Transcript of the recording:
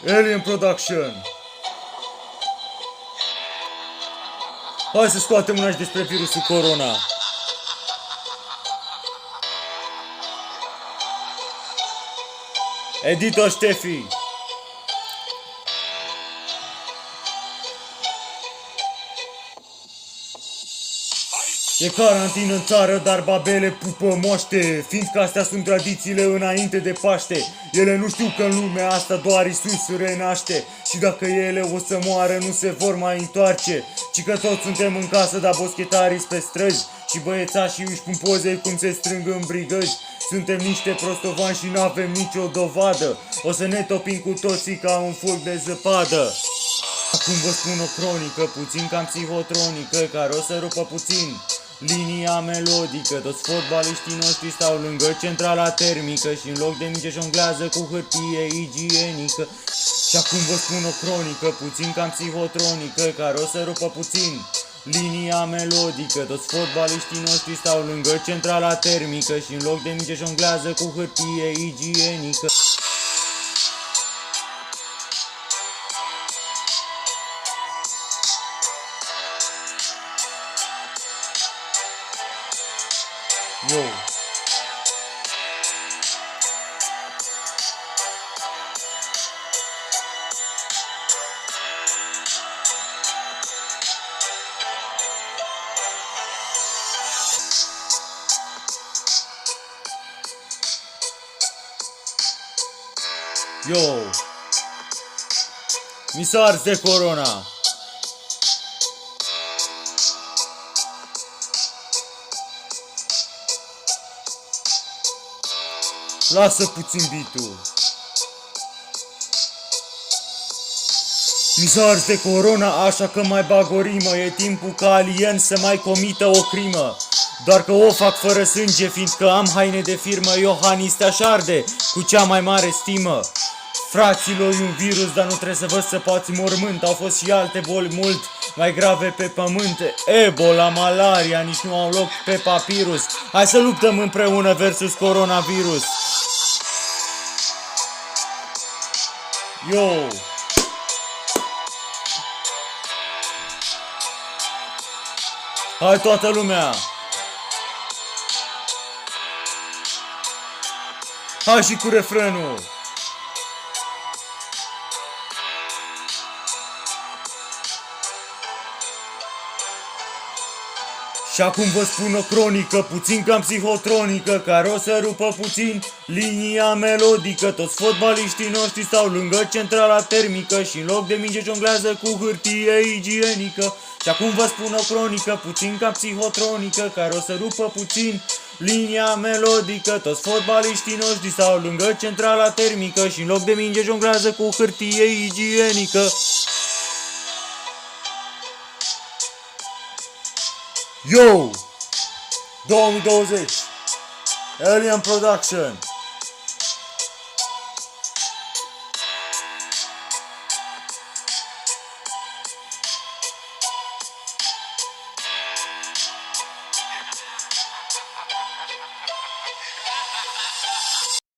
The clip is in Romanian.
Alien Production. Hai să scoatem una și despre virusul corona. Editor Ștefi. E carantină în țară, dar babele pupă moaște, fiindcă astea sunt tradițiile înainte de Paște. Ele nu știu că în lumea asta doar Iisus renaște și dacă ele o să moară nu se vor mai întoarce, ci că toți suntem în casă, dar boschetarii pe străzi și băiețașii își pun poze cum se strâng în brigăzi. Suntem niște prostovani și n-avem nicio dovadă, o să ne topim cu toții ca un fulg de zăpadă. Acum vă spun o cronică, puțin cam psihotronică, care o să rupă puțin linia melodică. Toți fotbaliștii noștri stau lângă centrala termică și în loc de minge jonglează cu hârtie igienică. Și acum vă spun o cronică, puțin cam psihotronică, care o să rupă puțin linia melodică. Toți fotbaliștii noștri stau lângă centrala termică și în loc de minge jonglează cu hârtie igienică. Yo. Yo. Mi s-a ars de corona. Lasă puțin beat-ul. Mi s-a ars de corona, așa că mai bag o rimă. E timpul ca alien să mai comită o crimă, doar că o fac fără sânge, fiindcă am haine de firmă. Iohannis te-aș arde cu cea mai mare stimă. Fraților, e un virus, dar nu trebuie să vă săpați mormânt. Au fost și alte boli mult mai grave pe pământ. Ebola, malaria, nici nu au loc pe papirus. Hai să luptăm împreună versus coronavirus. Yo! Hai toată lumea! Hai și cu refrenul! Și acum vă spun o cronică, puțin cam psihotronică, care o să rupă puțin linia melodică. Toți fotbaliștii noștri stau lângă centrala termică și în loc de minge jonglează cu hârtie igienică. Și acum vă spun o cronică, puțin cam psihotronică, care o să rupă puțin linia melodică. Toți fotbaliștii noștri stau lângă centrala termică și în loc de minge jonglează cu hârtie igienică. Yo! 2020 Alien Production.